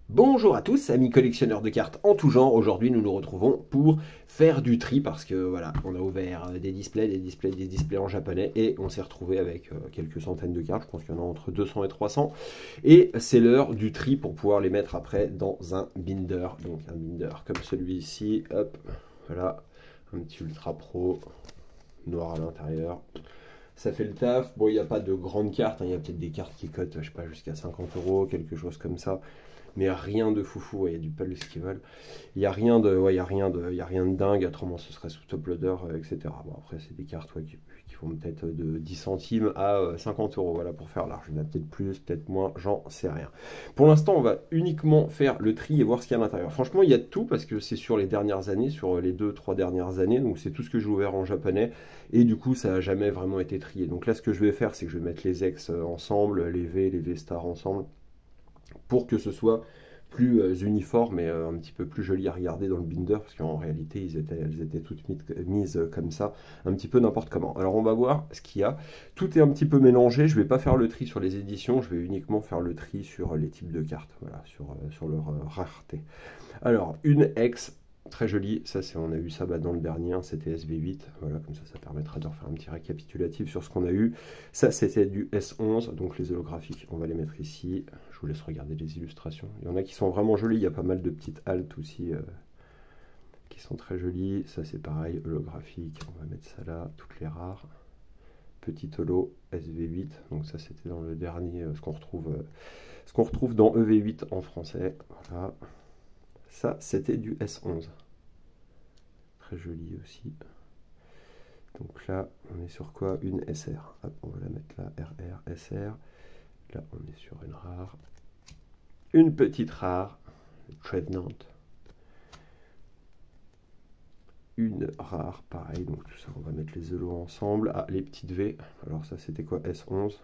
Bonjour à tous, amis collectionneurs de cartes en tout genre. Aujourd'hui, nous nous retrouvons pour faire du tri parce que voilà, on a ouvert des displays en japonais et on s'est retrouvé avec quelques centaines de cartes. Je pense qu'il y en a entre 200 et 300. Et c'est l'heure du tri pour pouvoir les mettre après dans un binder. Donc un binder comme celui-ci, hop, voilà, un petit ultra pro noir à l'intérieur. Ça fait le taf. Bon, il n'y a pas de grandes cartes, hein. Il y a peut-être des cartes qui cotent, je sais pas, jusqu'à 50 euros, quelque chose comme ça. Mais rien de foufou, ouais, il y a du Paul Esquivel. Il n'y a rien de, ouais, il y a rien de dingue, autrement ce serait sous top loader, etc. Bon, après, c'est des cartes ouais, qui font peut-être de 10 centimes à 50 euros, voilà, pour faire large. Il y en a peut-être plus, peut-être moins, j'en sais rien. Pour l'instant, on va uniquement faire le tri et voir ce qu'il y a à l'intérieur. Franchement, il y a de tout parce que c'est sur les dernières années, sur les 2-3 dernières années, donc c'est tout ce que j'ai ouvert en japonais, et du coup, ça n'a jamais vraiment été trié. Donc là, ce que je vais faire, c'est que je vais mettre les ex ensemble, les V, les V-Star ensemble, pour que ce soit plus uniforme et un petit peu plus joli à regarder dans le binder, parce qu'en réalité, elles étaient toutes mises comme ça, un petit peu n'importe comment. Alors on va voir ce qu'il y a. Tout est un petit peu mélangé, je ne vais pas faire le tri sur les éditions, je vais uniquement faire le tri sur les types de cartes, voilà, sur leur rareté. Alors, une ex, très jolie, ça c'est, on a eu ça dans le dernier, hein, c'était SV8, voilà, comme ça permettra de refaire un petit récapitulatif sur ce qu'on a eu. Ça c'était du S11, donc les holographiques, on va les mettre ici, je vous laisse regarder les illustrations. Il y en a qui sont vraiment jolies, il y a pas mal de petites haltes aussi qui sont très jolies, ça c'est pareil, holographique, on va mettre ça là, toutes les rares. Petit holo SV8, donc ça c'était dans le dernier, ce qu'on retrouve dans EV8 en français, voilà. Ça, c'était du S11. Très joli aussi. Donc là, on est sur quoi? Une SR. Hop, on va la mettre là, RR, SR. Là, on est sur une rare. Une petite rare, Trevenant. Une rare, pareil. Donc tout ça, on va mettre les ELO ensemble. Ah, les petites V. Alors ça, c'était quoi? S11.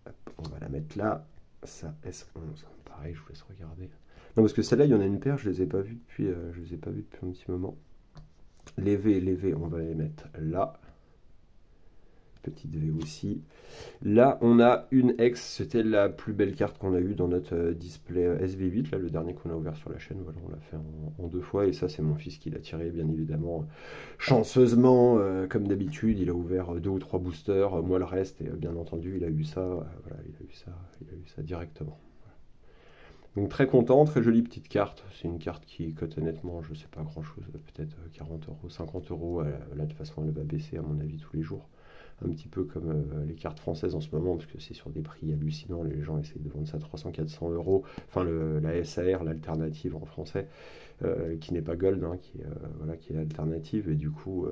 Hop, on va la mettre là. Ça, S11. Pareil, je vous laisse regarder. Non, parce que celle-là, il y en a une paire, je les ai pas vues depuis, je les ai pas vues depuis un petit moment. Les V, on va les mettre là. Petite V aussi. Là, on a une ex. C'était la plus belle carte qu'on a eue dans notre display SV8. Là, le dernier qu'on a ouvert sur la chaîne. Voilà, on l'a fait en deux fois. Et ça, c'est mon fils qui l'a tiré, bien évidemment. Chanceusement, comme d'habitude, il a ouvert deux ou trois boosters. Moi, le reste. Et bien entendu, il a eu ça. Voilà, il a eu ça directement. Donc très content, très jolie petite carte. C'est une carte qui cote honnêtement, je sais pas grand chose, peut-être 40 euros, 50 euros. Là, de toute façon, elle va baisser à mon avis tous les jours. Un petit peu comme les cartes françaises en ce moment, parce que c'est sur des prix hallucinants. Les gens essayent de vendre ça à 300-400 euros. Enfin, la SAR, l'alternative en français, qui n'est pas Gold, hein, voilà, qui est l'alternative. Et du coup,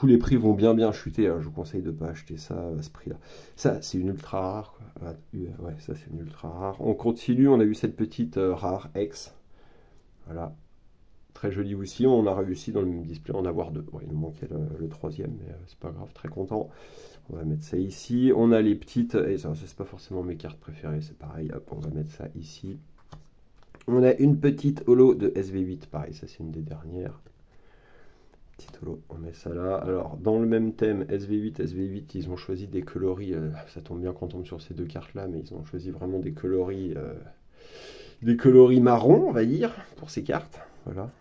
les prix vont bien chuter, hein. Je vous conseille de ne pas acheter ça à ce prix-là. Ça, c'est une ultra rare, quoi. Ah, ouais, ça, c'est une ultra rare. On continue, on a eu cette petite rare X. Voilà. Très jolie aussi. On a réussi dans le même display à en avoir deux. Ouais, il nous manquait le troisième, mais c'est pas grave, très content. On va mettre ça ici. On a les petites, et ça, c'est pas forcément mes cartes préférées, c'est pareil. Hop, on va mettre ça ici. On a une petite holo de SV8, pareil, ça c'est une des dernières. Petit holo, on met ça là. Alors, dans le même thème, SV8, ils ont choisi des coloris. Ça tombe bien qu'on tombe sur ces deux cartes-là, mais ils ont choisi vraiment des coloris marron, on va dire, pour ces cartes. Voilà.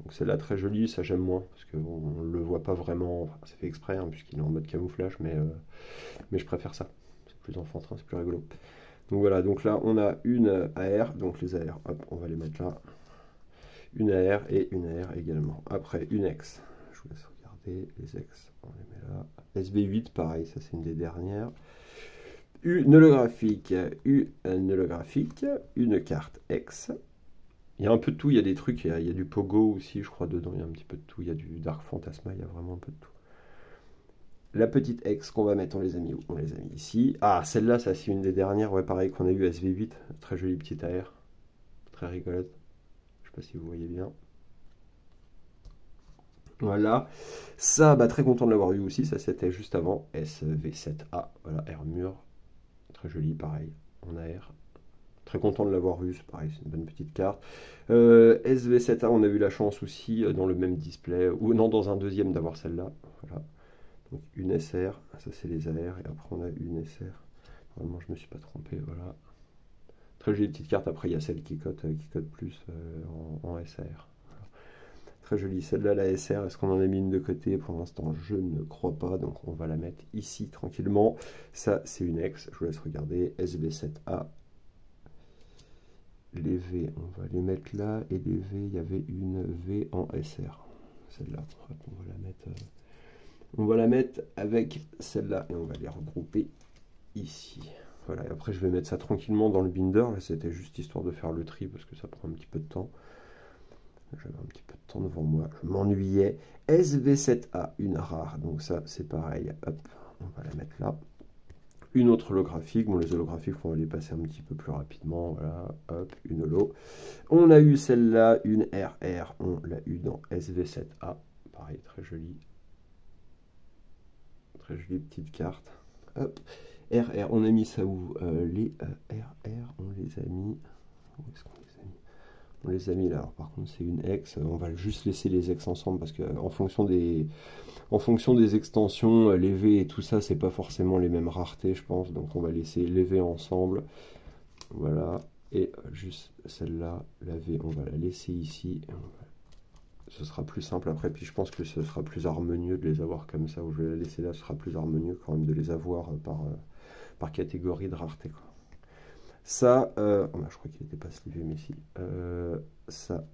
Donc celle-là, très jolie, ça j'aime moins, parce qu'on ne le voit pas vraiment. Enfin, c'est fait exprès, hein, puisqu'il est en mode camouflage, mais je préfère ça. C'est plus enfantin, c'est plus rigolo. Donc voilà, donc là, on a une AR, donc les AR, hop, on va les mettre là. Une AR et une AR également. Après, une X. Je vous laisse regarder les X. On les met là. SB8, pareil, ça c'est une des dernières. Une holographique, une carte X. Il y a un peu de tout, il y a des trucs, il y a du Pogo aussi, je crois, dedans, il y a un petit peu de tout. Il y a du Dark Phantasma, il y a vraiment un peu de tout. La petite X qu'on va mettre, on les a mis où? On les a mis ici. Ah, celle-là, ça c'est une des dernières, ouais, pareil, qu'on a eu SV8. Très jolie petite AR. Très rigolote. Je sais pas si vous voyez bien. Voilà. Ça, bah, très content de l'avoir eu aussi. Ça, c'était juste avant. SV7A. Voilà, Armure. Très joli, pareil. En AR. Très content de l'avoir eu. C'est pareil, c'est une bonne petite carte. SV7A, on a eu la chance aussi dans le même display. Ou non, dans un deuxième d'avoir celle-là. Voilà. Donc une SR. Ça, c'est les AR. Et après, on a une SR. Normalement, je ne me suis pas trompé. Voilà. Très jolie petite carte. Après, il y a celle qui cote plus en SAR. Très jolie. Celle-là, la SR, est-ce qu'on en a mis une de côté? Pour l'instant, je ne crois pas. Donc, on va la mettre ici tranquillement. Ça, c'est une ex. Je vous laisse regarder. SV7A. Les V, on va les mettre là. Et les V, il y avait une V en SR. Celle-là, on va la mettre avec celle-là. Et on va les regrouper ici. Voilà. Et après, je vais mettre ça tranquillement dans le binder. Là, c'était juste histoire de faire le tri parce que ça prend un petit peu de temps. J'avais un petit peu de temps devant moi, je m'ennuyais. SV7A, une rare, donc ça c'est pareil. Hop, on va la mettre là. Une autre holographique, bon les holographiques on va les passer un petit peu plus rapidement. Voilà, hop, une holo. On a eu celle-là, une RR, on l'a eu dans SV7A. Pareil, très jolie. Très jolie petite carte. Hop, RR, on a mis ça où? Les RR, on les a mis. Où est-ce qu'on les a mis? On les a mis là. Alors, par contre, c'est une ex. On va juste laisser les ex ensemble parce que en fonction des extensions, les V et tout ça, c'est pas forcément les mêmes raretés, je pense. Donc, on va laisser les V ensemble. Voilà. Et juste celle-là, la V, on va la laisser ici. Ce sera plus simple après. Puis, je pense que ce sera plus harmonieux de les avoir comme ça. Ou je vais la laisser là. Ce sera plus harmonieux quand même de les avoir par catégorie de rareté, quoi. Ça, je crois qu'il n'était pas slivé, mais si. Ça,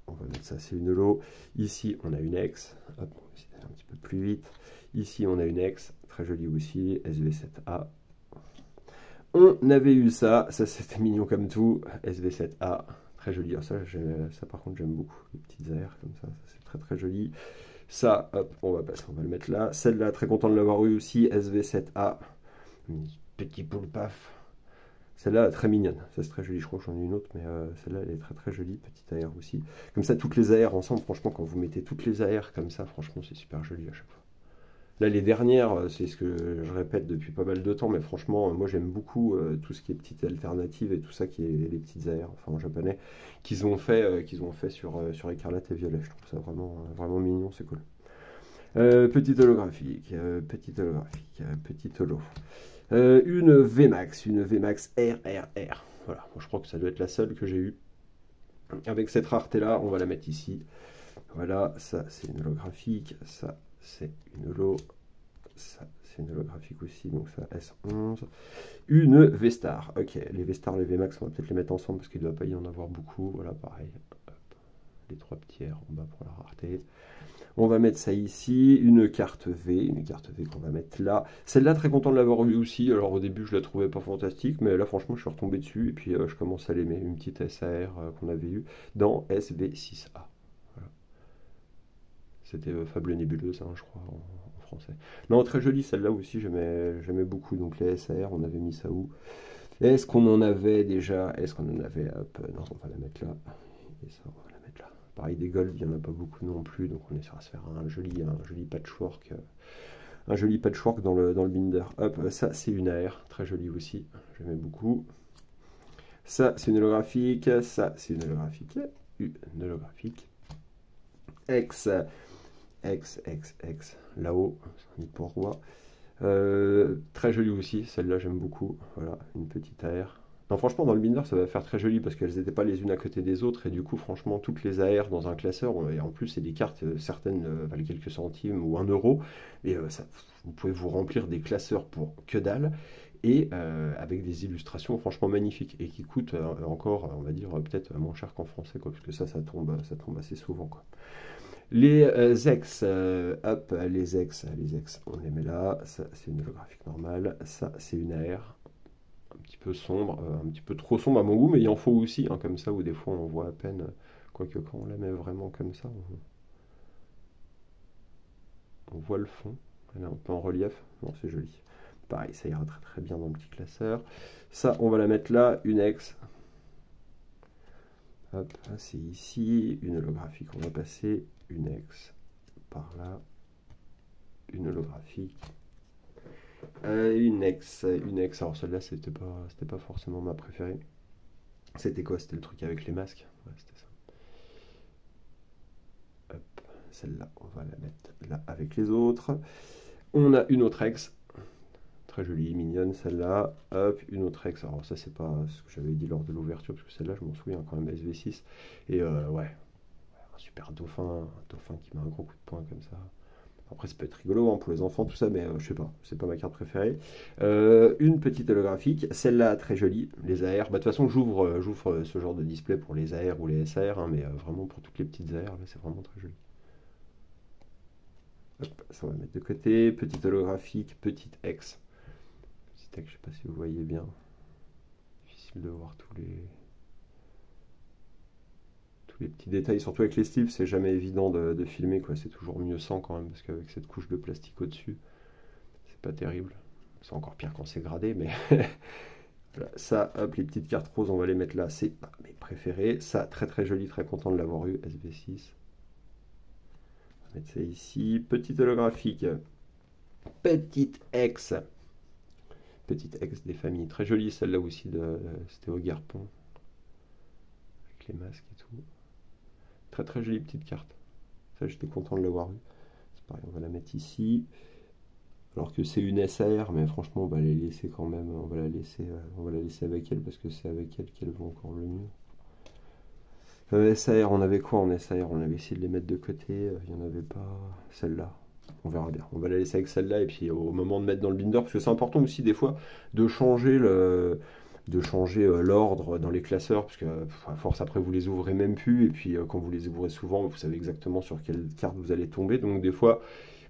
on va mettre ça, c'est une holo. Ici, on a une ex. Hop, on va essayer d'aller un petit peu plus vite. Ici, on a une ex, très jolie aussi, SV7A. On avait eu ça c'était mignon comme tout, SV7A, très joli. Alors ça par contre, j'aime beaucoup, les petites airs comme ça c'est très très joli. Ça, hop, on va le mettre là. Celle-là, très content de l'avoir eu aussi, SV7A. Petit poule paf. Celle-là, très mignonne. Ça, c'est très joli. Je crois que j'en ai une autre, mais celle-là, elle est très très jolie. Petite AR aussi. Comme ça, toutes les AR ensemble, franchement, quand vous mettez toutes les AR comme ça, franchement, c'est super joli à chaque fois. Là, les dernières, c'est ce que je répète depuis pas mal de temps, mais franchement, moi, j'aime beaucoup tout ce qui est petites alternatives et tout ça qui est les petites AR, enfin en japonais, qu'ils ont fait sur Écarlate et Violet. Je trouve ça vraiment, vraiment mignon, c'est cool. Petite holographique, petite holo. Une VMAX RRR. Voilà, moi, je crois que ça doit être la seule que j'ai eue. Avec cette rareté-là, on va la mettre ici. Voilà, ça c'est une holographique, ça c'est une holo, ça c'est une holographique aussi, donc ça S11. Une V-Star, ok, les V-Star, les VMAX, on va peut-être les mettre ensemble parce qu'il ne doit pas y en avoir beaucoup. Voilà, pareil, hop, les trois petits R en bas pour la rareté. On va mettre ça ici, une carte V qu'on va mettre là. Celle-là, très content de l'avoir eu aussi. Alors au début, je la trouvais pas fantastique, mais là, franchement, je suis retombé dessus et puis je commence à l'aimer. Une petite SAR qu'on avait eue dans SV6A. Voilà. C'était Fable Nébuleuse, hein, je crois, en français. Non, très jolie celle-là aussi, j'aimais beaucoup. Donc les SAR, on avait mis ça où? Est-ce qu'on en avait déjà? Est-ce qu'on en avait? Hop, non, on va la mettre là. Et ça, on va la mettre là. Pareil, des gold, il n'y en a pas beaucoup non plus, donc on essaiera de se faire un joli patchwork. Un joli patchwork dans le binder. Hop, ça c'est une AR, très jolie aussi, j'aimais beaucoup. Ça c'est une holographique, ça c'est une holographique, X, là-haut, c'est un nid pour roi. Très jolie aussi, celle-là j'aime beaucoup, voilà, une petite AR. Non, franchement, dans le binder, ça va faire très joli parce qu'elles n'étaient pas les unes à côté des autres. Et du coup, franchement, toutes les AR dans un classeur, et en plus, c'est des cartes, certaines valent quelques centimes ou 1 euro. Et vous pouvez vous remplir des classeurs pour que dalle. Et avec des illustrations franchement magnifiques. Et qui coûtent encore, on va dire, peut-être moins cher qu'en français, quoi, parce que ça tombe assez souvent, quoi. Les ex, hop, les ex, on les met là. Ça, c'est une holographique normale. Ça, c'est une AR. Un petit peu sombre, un petit peu trop sombre à mon goût, mais il en faut aussi, hein, comme ça, où des fois on voit à peine, quoique quand on la met vraiment comme ça, on voit le fond, elle est un peu en relief, non c'est joli. Pareil, ça ira très très bien dans le petit classeur. Ça, on va la mettre là, une ex. Hop, c'est ici, une holographique, on va passer, une ex par là, une holographique. Une ex. Alors celle-là, c'était pas forcément ma préférée. C'était quoi? C'était le truc avec les masques. Ouais, c'était ça. Hop, celle-là, on va la mettre là avec les autres. On a une autre ex. très jolie, mignonne celle-là. Hop, une autre ex. Alors ça c'est pas ce que j'avais dit lors de l'ouverture, parce que celle-là je m'en souviens quand même, SV6. Et ouais, un super dauphin, un dauphin qui met un gros coup de poing comme ça. Après, ça peut être rigolo hein, pour les enfants, tout ça, mais je sais pas, c'est pas ma carte préférée. Une petite holographique, celle-là très jolie, les AR. Bah, de toute façon, j'ouvre ce genre de display pour les AR ou les SAR, hein, mais vraiment pour toutes les petites AR, là, c'est vraiment très joli. Hop, ça on va mettre de côté. Petite holographique, petite X. Petite X, je sais pas si vous voyez bien. Difficile de voir tous les petits détails, surtout avec les styles, c'est jamais évident de filmer, quoi. C'est toujours mieux sans quand même, parce qu'avec cette couche de plastique au-dessus, c'est pas terrible. C'est encore pire quand c'est gradé, mais voilà. Ça, hop, les petites cartes roses, on va les mettre là, c'est pas mes préférés. Ça, très très joli, très content de l'avoir eu, SV6. On va mettre ça ici. Petite holographique, petite X. Petite X des familles, très jolie celle-là aussi, c'était au Garpon, avec les masques et tout. Très très jolie petite carte. Ça, j'étais content de l'avoir eu. C'est pareil, on va la mettre ici. Alors que c'est une SAR, mais franchement, on va les laisser quand même. On va la laisser avec elle parce que c'est avec elle qu'elle vaut encore le mieux. SAR, on avait quoi en SAR? On avait essayé de les mettre de côté. Il n'y en avait pas. Celle-là. On verra bien. On va la laisser avec celle-là et puis au moment de mettre dans le binder, parce que c'est important aussi des fois de changer l'ordre dans les classeurs, parce que à force après vous les ouvrez même plus, et puis quand vous les ouvrez souvent, vous savez exactement sur quelle carte vous allez tomber, donc des fois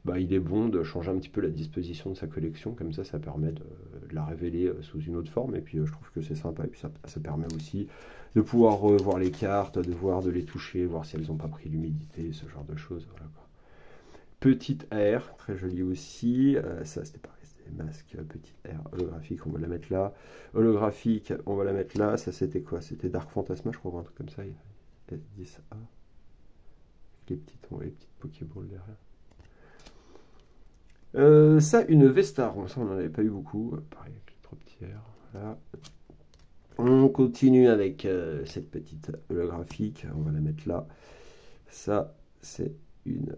bah, il est bon de changer un petit peu la disposition de sa collection, comme ça permet de la révéler sous une autre forme, et puis je trouve que c'est sympa, et puis ça permet aussi de pouvoir revoir les cartes, de les toucher, voir si elles n'ont pas pris l'humidité, ce genre de choses, voilà quoi. Petite R, très jolie aussi, ça c'était pareil. Masque, petite R holographique, on va la mettre là. Holographique, on va la mettre là. Ça, c'était quoi? C'était Dark Phantasma, je crois, un truc comme ça. S10A. Les petites Pokéballs derrière. Ça, une Vestar. Ça, on n'en avait pas eu beaucoup. Pareil avec les 3 petits R. Voilà. On continue avec cette petite holographique. On va la mettre là. Ça, c'est une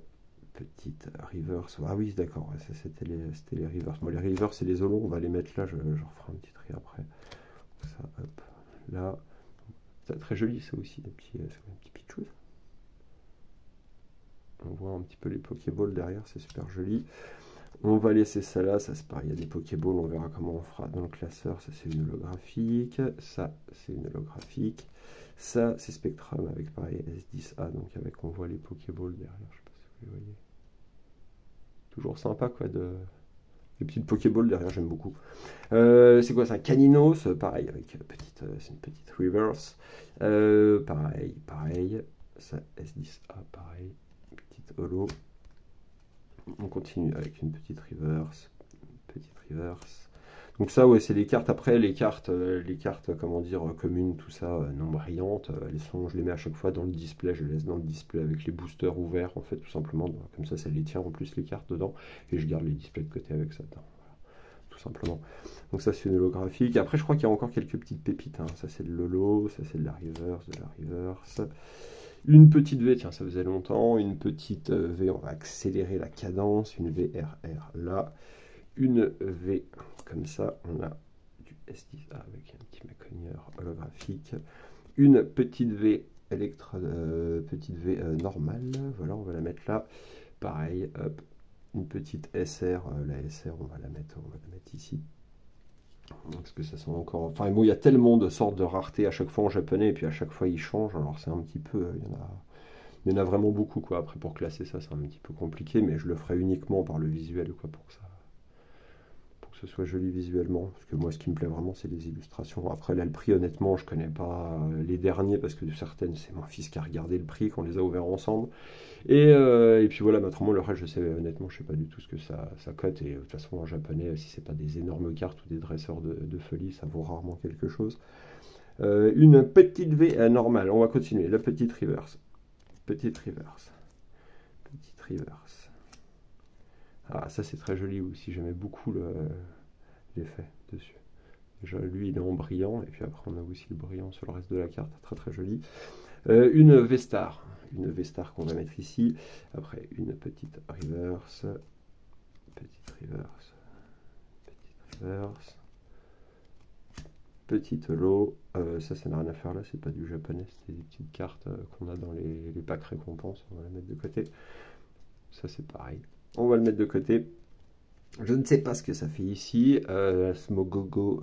petite reverse. Ah oui, d'accord, ça c'était les reverse. Bon, les reverse et les holos, on va les mettre là, je referai un petit tri après. Ça, hop, là. C'est très joli, ça aussi, des petits pitchous. On voit un petit peu les Pokéballs derrière, c'est super joli. On va laisser ça là, ça c'est pareil, il y a des Pokéballs, on verra comment on fera dans le classeur. Ça c'est une holographique, ça c'est une holographique. Ça c'est Spectrum avec pareil S10A, donc on voit les Pokéballs derrière, je sais pas si vous les voyez. Toujours sympa quoi, les petites Pokéballs derrière, j'aime beaucoup. C'est quoi, c'est un Caninos, pareil avec c'est une petite reverse. Pareil, ça S10A, pareil, petite holo. On continue avec une petite reverse. Donc ça, ouais, c'est les cartes. Après, les cartes, comment dire, communes, tout ça, non brillantes, je les mets à chaque fois dans le display. Je les laisse dans le display avec les boosters ouverts, en fait, tout simplement. Comme ça les tient en plus les cartes dedans. Et je garde les displays de côté avec ça dedans. Voilà, tout simplement. Donc ça, c'est une holographique. Après, je crois qu'il y a encore quelques petites pépites. Hein. Ça, c'est de l'holo. Ça, c'est de la reverse. Une petite V, tiens, ça faisait longtemps. Une petite V, on va accélérer la cadence. Une VRR là. Une V comme ça, on a du S10A avec un petit méconnaisseur holographique. Une petite V normale, voilà, on va la mettre là. Pareil, hop, une petite SR, la SR, on va la mettre ici. Parce que ça sent encore. Enfin bon, il y a tellement de sortes de raretés à chaque fois en japonais, et puis à chaque fois ils changent, alors c'est un petit peu. Il y en a vraiment beaucoup quoi. Après pour classer ça, c'est un petit peu compliqué, mais je le ferai uniquement par le visuel quoi, pour que ce soit joli visuellement, parce que moi ce qui me plaît vraiment c'est les illustrations. Après là le prix, honnêtement je connais pas les derniers, parce que de certaines c'est mon fils qui a regardé le prix, qu'on les a ouverts ensemble, et puis voilà, autrement le reste je sais, honnêtement je sais pas du tout ce que ça cote, et de toute façon en japonais, si c'est pas des énormes cartes ou des dresseurs de folie, ça vaut rarement quelque chose. Une petite V normale, on va continuer, la petite reverse. Ah, ça c'est très joli aussi, j'aimais beaucoup l'effet dessus. Déjà lui il est en brillant, et puis après on a aussi le brillant sur le reste de la carte, très très joli. Une V-Star qu'on va mettre ici. Après une petite reverse, reverse. Petite holo. Ça n'a rien à faire là, c'est pas du japonais, c'était des petites cartes qu'on a dans les packs récompenses. On va la mettre de côté. Ça c'est pareil. On va le mettre de côté. Je ne sais pas ce que ça fait ici. Smogogo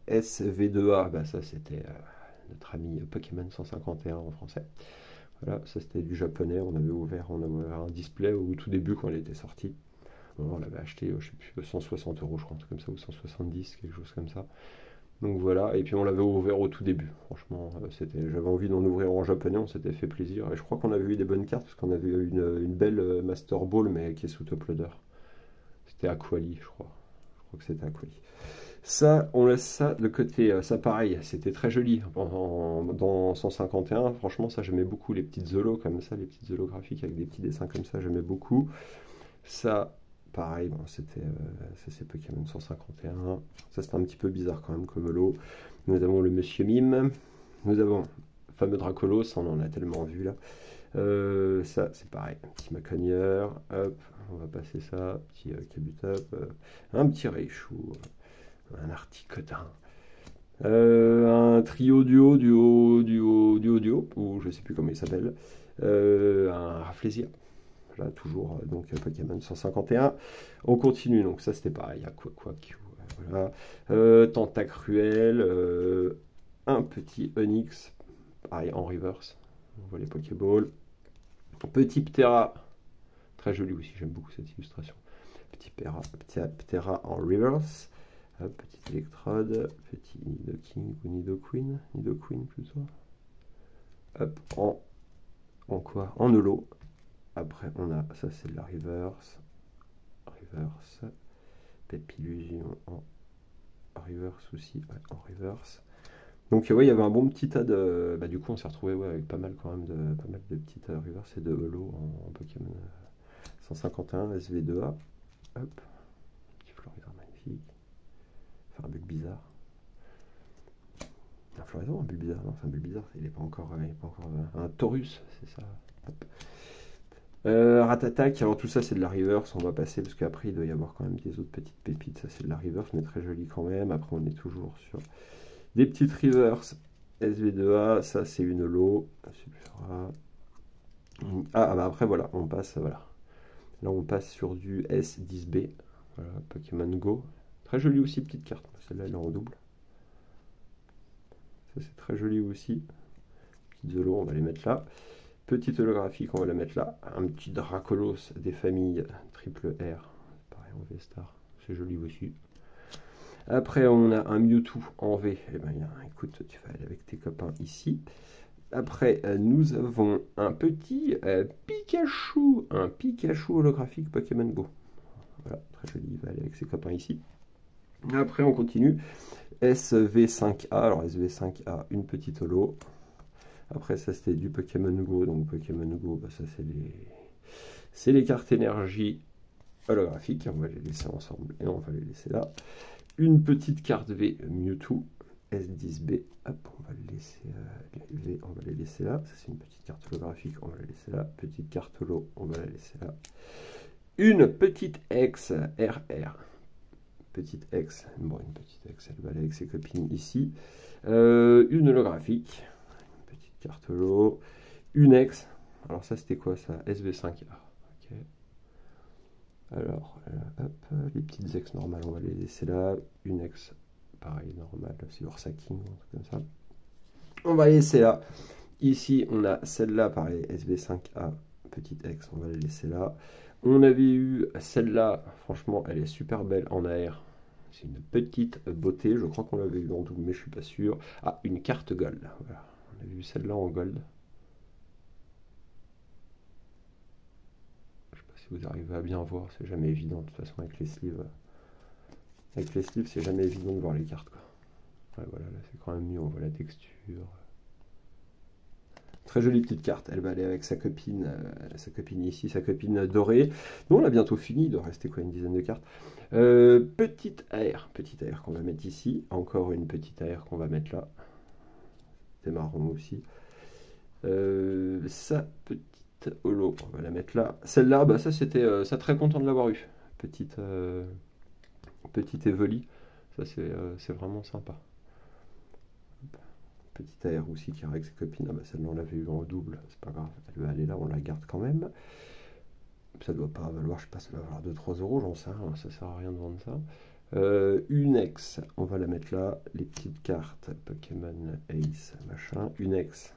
SV2A, bah, ça c'était notre ami Pokémon 151 en français. Voilà, ça c'était du japonais. On avait ouvert un display au tout début quand elle était sortie. Bon, on l'avait acheté, je sais plus, 160 euros, je crois, un truc comme ça, ou 170, quelque chose comme ça. Donc voilà, et puis on l'avait ouvert au tout début. Franchement, j'avais envie d'en ouvrir en japonais, on s'était fait plaisir. Et je crois qu'on avait eu des bonnes cartes, parce qu'on avait eu une belle Master Ball, mais qui est sous top loader. C'était Aquali, je crois. Je crois que c'était Aquali. Ça, on laisse ça de côté. Ça, pareil, c'était très joli dans 151. Franchement, ça, j'aimais beaucoup les petites zolos comme ça, les petites zolos graphiques avec des petits dessins comme ça, j'aimais beaucoup. Ça, pareil, bon, ça c'est Pokémon 151. Ça, c'était un petit peu bizarre quand même comme lot. Nous avons le Monsieur Mime. Nous avons le fameux Dracolos, on en a tellement vu là. Ça, c'est pareil, un petit Macogneur. Hop, on va passer ça. Petit Kabutops. Un petit Raichu. Un Articotin. Un trio duo, ou je sais plus comment il s'appelle. Un Rafflesia. Là, toujours, donc Pokémon 151. On continue, donc ça c'était pareil. Voilà. Tentacruel. Un petit Onix. Pareil, en reverse. On voit les Pokéballs. Petit Ptera. Très joli aussi, j'aime beaucoup cette illustration. Petit Ptera en reverse. Petite électrode, petit Nidoking ou Nidoqueen, Nidoqueen plutôt. Hop, en quoi? En holo. Après, on a, ça c'est de la reverse. Pepillusion en reverse aussi, ouais, en reverse. Donc, ouais, il y avait un bon petit tas de. Bah, du coup, on s'est retrouvé avec pas mal quand même pas mal de petites reverse et de holo en Pokémon 151 SV2A. Hop, petit Florizard magnifique. Enfin, un Bulbizarre. Un Floraison, un Bulbizarre, non, c'est un Bulbizarre, il n'est pas encore, un Taurus, c'est ça. Ratatak, alors tout ça c'est de la reverse, on va passer parce qu'après il doit y avoir quand même des autres petites pépites, ça c'est de la reverse, mais très joli quand même. Après on est toujours sur des petites reverse SV2A, ça c'est une holo. Bah après voilà, on passe, voilà. Là on passe sur du S10B, voilà, Pokémon Go. Très jolie aussi petite carte, celle-là elle est en double. Ça c'est très joli aussi. Petites holo, on va les mettre là. Petite holographique, on va la mettre là. Un petit Dracolos des familles triple R. Pareil en V-Star, c'est joli aussi. Après on a un Mewtwo en V. Eh ben, écoute, tu vas aller avec tes copains ici. Après nous avons un petit Pikachu. Un Pikachu holographique Pokémon Go. Voilà, très joli, il va aller avec ses copains ici. Après, on continue. SV5A. Alors, SV5A, une petite holo. Après, ça, c'était du Pokémon Go. Donc, Pokémon Go, bah, ça, c'est les cartes énergie holographiques. On va les laisser ensemble et on va les laisser là. Une petite carte V Mewtwo. S10B. Hop, on va le laisser V, on va les laisser là. Ça, c'est une petite carte holographique. On va la laisser là. Petite carte holo, on va la laisser là. Une petite X RR. Petite X, bon, une petite X, elle va aller avec ses copines ici. Une holographique, une petite carte holo. Une X, alors ça c'était quoi ça? SV5A. Ok. Alors, hop, les petites X normales, on va les laisser là. Une X, pareil, normal, c'est Ursacking, un truc comme ça. On va les laisser là. Ici, on a celle-là, pareil, SV5A, petite X, on va la laisser là. On avait eu celle-là, franchement, elle est super belle en AR. C'est une petite beauté, je crois qu'on l'avait eu en double, mais je suis pas sûr. Ah, une carte gold. Voilà. On avait eu celle-là en gold. Je sais pas si vous arrivez à bien voir, c'est jamais évident de toute façon avec les sleeves. Avec les sleeves, c'est jamais évident de voir les cartes, quoi. Ouais, voilà, là c'est quand même mieux, on voit la texture. Très jolie petite carte, elle va aller avec sa copine ici, sa copine dorée. Nous on a bientôt fini, il doit rester quoi, une dizaine de cartes. Petite AR qu'on va mettre ici. Encore une petite AR qu'on va mettre là. C'est marron aussi. Sa petite holo, on va la mettre là. Celle-là, bah ça c'était, ça très content de l'avoir eu. Petite Evoli. Ça, c'est vraiment sympa. Petit AR aussi qui avec ses copines. Ah bah celle-là, on l'avait eu en double. C'est pas grave. Elle va aller là, on la garde quand même. Ça doit pas valoir, je sais pas, ça doit valoir 2-3 euros, j'en sais rien. Ça sert à rien de vendre ça. Unex, on va la mettre là. Les petites cartes Pokémon Ace, machin. Unex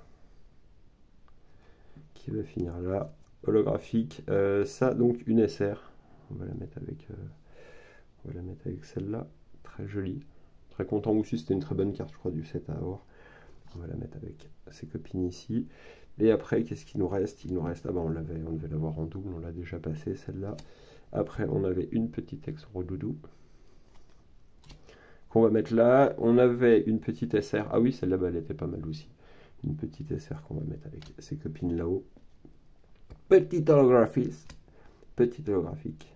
qui va finir là. Holographique. Ça, donc, une SR. On va la mettre avec celle-là. Très jolie. Très content aussi, c'était une très bonne carte, je crois, du set à avoir. On va la mettre avec ses copines ici. Et après, qu'est-ce qu'il nous reste? Il nous reste, ah ben on devait l'avoir en double, on l'a déjà passé celle-là. Après, on avait une petite ex redoudou qu'on va mettre là. On avait une petite SR. Ah oui, celle-là, bah, elle était pas mal aussi. Une petite SR qu'on va mettre avec ses copines là-haut. Petite holographique. Petite holographique.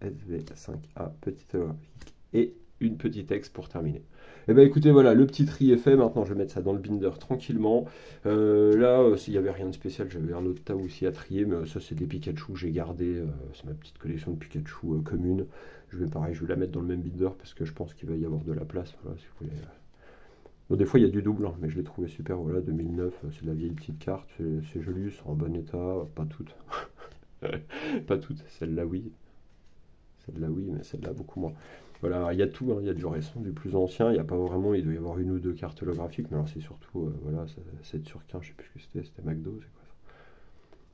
SV5A, petite holographique. Et une petite ex pour terminer. Et bien écoutez, voilà, le petit tri est fait. Maintenant, je vais mettre ça dans le binder tranquillement. Là, s'il n'y avait rien de spécial, j'avais un autre tas aussi à trier. Mais ça, c'est des Pikachu que j'ai gardé. C'est ma petite collection de Pikachu commune. Je vais la mettre dans le même binder parce que je pense qu'il va y avoir de la place. Voilà, si vous voulez. Bon, des fois, il y a du double, hein, mais je l'ai trouvé super. Voilà, 2009, c'est de la vieille petite carte. C'est joli, c'est en bon état. Pas toutes. Pas toutes. Celle-là, oui. Celle-là, oui, mais celle-là, beaucoup moins. Voilà, il y a tout, hein, il y a du récent, du plus ancien, il n'y a pas vraiment, il doit y avoir une ou deux cartes holographiques, mais alors c'est surtout, voilà, 7 sur 15, je sais plus ce que c'était McDo, c'est quoi ça?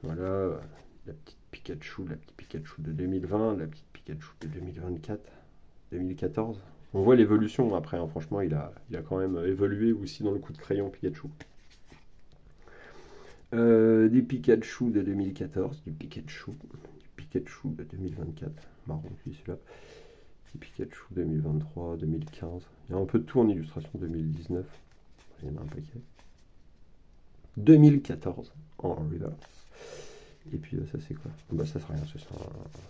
Voilà, la petite Pikachu de 2020, la petite Pikachu de 2024, 2014. On voit l'évolution après, hein, franchement, il a quand même évolué aussi dans le coup de crayon Pikachu. Des Pikachu de 2014, du Pikachu de 2024, marron lui celui-là. Pikachu 2023, 2015. Il y a un peu de tout en illustration 2019. Il y en a un paquet. 2014 en reverse. Et puis ça c'est quoi? Bah ça c'est rien,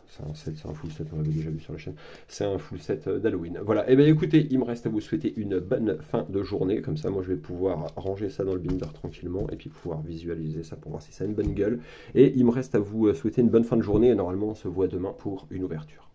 c'est un set, c'est un full set, on l'avait déjà vu sur la chaîne. C'est un full set d'Halloween. Voilà, et bien écoutez, il me reste à vous souhaiter une bonne fin de journée. Comme ça moi je vais pouvoir ranger ça dans le binder tranquillement et puis pouvoir visualiser ça pour voir si ça a une bonne gueule. Et il me reste à vous souhaiter une bonne fin de journée et normalement on se voit demain pour une ouverture.